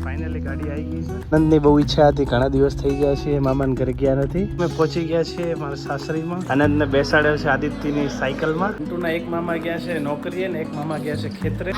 Finally ગાડી આવી ગઈ છે. આનંદની બહુ ઈચ્છા હતી, ઘણા દિવસ થઈ ગયા છે મામાને ઘરે ગયા નથી. અમે પહોંચી ગયા છીએ મારા સાસરીમાં. આનંદને બેસાડ્યો છે આદિત્યની સાયકલમાં. અંટુના એક મામા ગયા છે નોકરીએ ને એક મામા ગયા છે ખેતરે.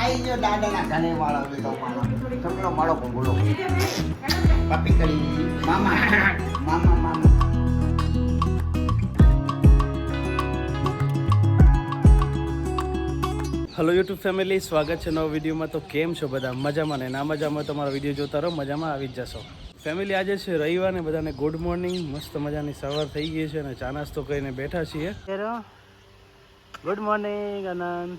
હેલો યુટ્યુબ ફેમિલી, સ્વાગત છે નવા વિડીયોમાં. તો કેમ છો બધા? મજામાં ને? ના મજામાં તમારો વિડીયો જોતા રહો, મજામાં આવી જ જશો. ફેમિલી, આજે છે રવિવાર ને બધાને ગુડ મોર્નિંગ. મસ્ત મજાની સવાર થઈ ગઈ છે અને ચા નાસ્તો કરીને બેઠા છીએ. ગુડ મોર્નિંગ આનંદ.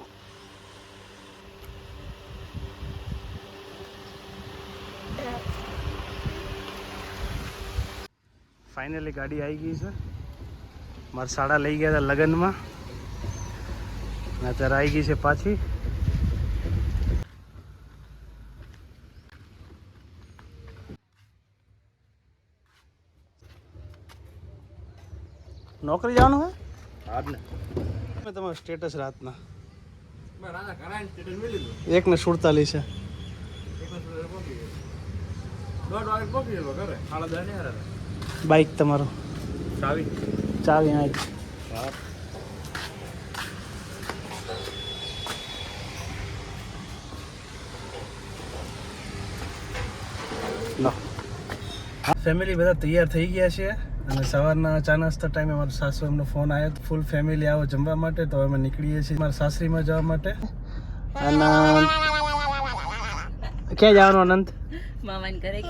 ફાઇનલી ગાડી આવી ગઈ છે. મારા સાડા લઈ ગયા હતા લગ્નમાં, અત્યારે આવી ગઈ છે પાછી. નોકરી જવાનું હે આજ ને? તમારું સ્ટેટસ રાતના 1:47 છે. બાઈક તમારો ચાવી અહીં ફેમિલી બધા તૈયાર થઈ ગયા છે અને સવારના ચા નાસ્તા ટાઈમે મારા સાસુ એમનો ફોન આવ્યો તો ફૂલ ફેમિલી આવો જમવા માટે. તો અમે નીકળીએ છીએ મારા સાસરીમાં જવા માટે. અને ક્યાં જવાનું આનંદ? મામાના ઘરે.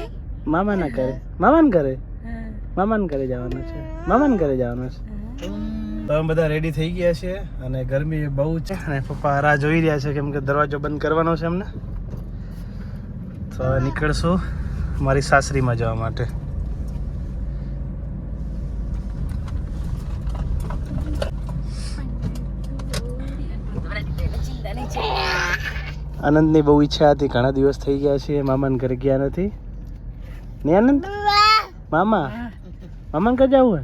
મામાના ઘરે? મામાના ઘરે? મામાના ઘરે જવાનું છે. મામાના ઘરે જવાનું છે. તો અમે બધા રેડી થઈ ગયા છીએ અને ગરમી બહુ છે અને પપ્પા રાહ જોઈ રહ્યા છે કેમ કે દરવાજો બંધ કરવાનો છે એમને. તો નીકળશું મારી સાસરીમાં જવા માટે. આનંદની બહુ ઈચ્છા હતી, ઘણા દિવસ થઈ ગયા છે મામાને ઘરે ગયા નથી. ને આનંદ મામા મામાને ઘરે જવું હે?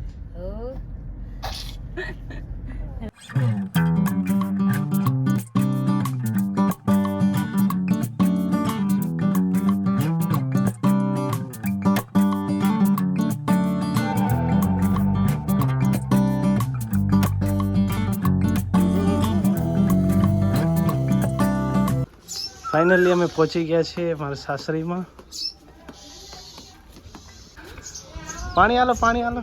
ફાઇનલી અમે પહોંચી ગયા છીએ મારા સાસરીમાં. પાણી આલો, પાણી આલો.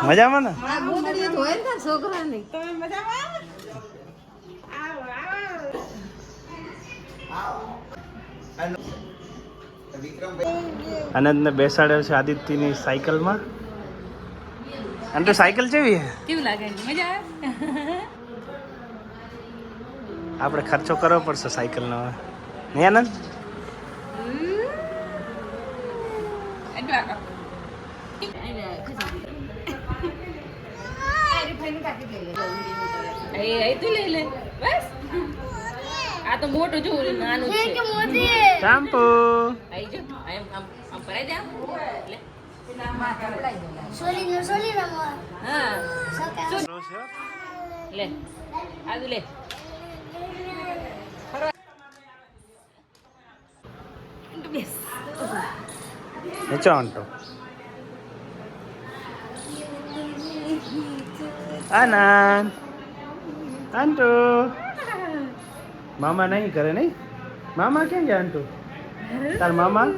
મજામાં ને? આનંદને બેસાડ્યો છે આદિત્યની સાયકલમાં. અને તો સાયકલ કેવી હે? કેવું લાગે? મજા આવે? આપણે ખર્ચો કરવો પડશે સાયકલનો, નહીં આનંદ? આ તો મોટું જો નાનું છે. શામ્પુ આઈ જો આમ ભરાઈ દે. લે સોલી રમો. હા લે આદુ લે. બેસ નીચે આંટો. આનંદ આંટો. મામા નહીં કરે નહીં? મામા ક્યાં ગયા આંટુ? તાર મામા?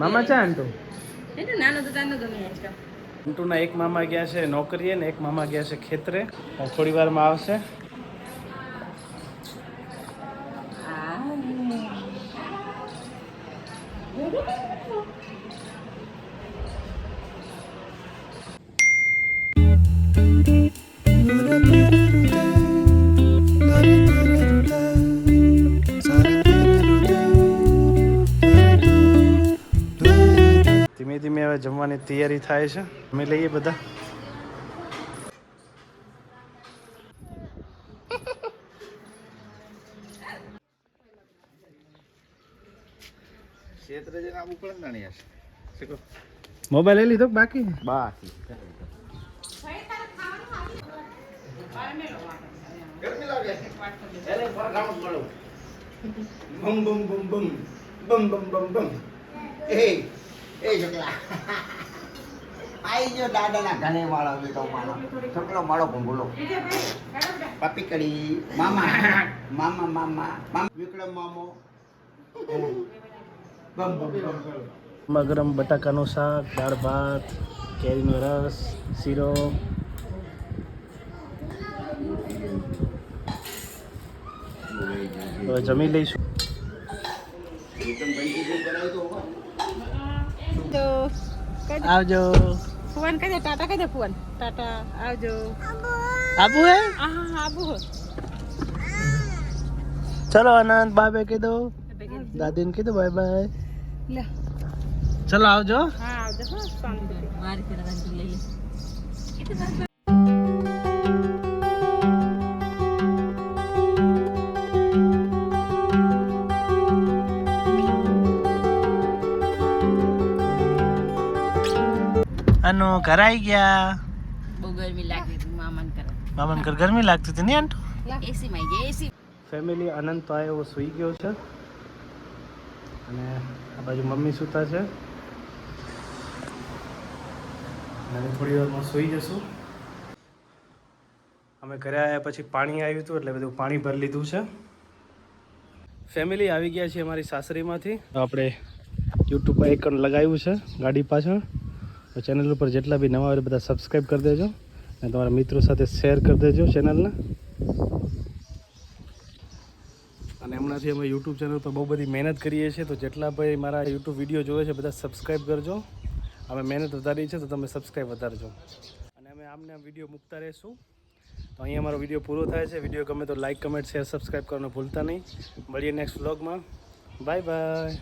મામા છે આંટુ? અંટુના એક મામા ગયા છે નોકરીએ ને એક મામા ગયા છે ખેતરે. થોડી વારમાં આવશે. ધીમે ધીમે હવે જમવાની તૈયારી થાય છે. અમે લઈએ બધા. ક્ષેત્ર જઈને આવું પડે ને યાર. શીખો. મોબાઈલ લઈ લીધો કે બાકી બાકી. ગરમી લાગે. એટલે ફરગામત મળો. બમ બમ બમ બમ બમ બમ બમ બમ. એ છોકરા. આઈ જો દાદાના ઘરે વાળો બેટો મારો. છોકરો મારો ભૂંગળો. પાપી કડી મામા મામા મામા મામા વિક્રમ મામો. બમ બમ બમ. ગરમા ગરમ બટાકાનું શાક, દાળ ભાત, કેરીનો રસ, શીરો. હવે જમી લઈશું. આવજો. ફોન કહી દે ટાટા કહી દે ફોન ટાટા આવજો. આબુ હે? હા આબુ હો. ચલો આનંદ બાય બાય કહી દો. દાદીને કહી દો બાય બાય. લે ચલો આવજો. હા આવજો હો શાંતિ મારી પેલા લઈ લે. અનુ ઘર આવી ગયા. બહુ ગરમી લાગતી હતી મામાને ઘર ગરમી લાગતી હતી ને આંટુ. એસી માં ગયા એસી. ફેમિલી અનંત તો આવ્યો એવો સૂઈ ગયો છે અને આ બાજુ મમ્મી સૂતા છે અને થોડી વારમાં સૂઈ જશું. અમે ઘરે આવ્યા પછી પાણી આવ્યું હતું એટલે બધું પાણી ભરી લીધું છે. ફેમિલી આવી ગયા છે અમારી સાસરીમાંથી. આપણે યુટ્યુબ પર આઇકન લગાવ્યું છે ગાડી પાછળ. ચેનલ ઉપર જેટલા બી નવા હોય બધા સબસ્ક્રાઈબ કરી દેજો અને તમારા મિત્રો સાથે શેર કરી દેજો ચેનલને. અને હમણાંથી અમે યુટ્યુબ ચેનલ પર બહુ બધી મહેનત કરીએ છીએ, તો જેટલા ભાઈ મારા યુટ્યુબ વિડીયો જોવે છે બધા સબસ્ક્રાઈબ કરજો. અમે મહેનત વધારી છે તો તમે સબસ્ક્રાઈબ વધારજો અને અમે આમને આમ વિડીયો મૂકતા રહીશું. તો અહીંયા અમારો વિડીયો પૂરો થાય છે. વિડીયો ગમે તો લાઇક કમેન્ટ શેર સબસ્ક્રાઈબ કરવાનું ભૂલતા નહીં. મળીએ નેક્સ્ટ વ્લોગમાં. Bye bye.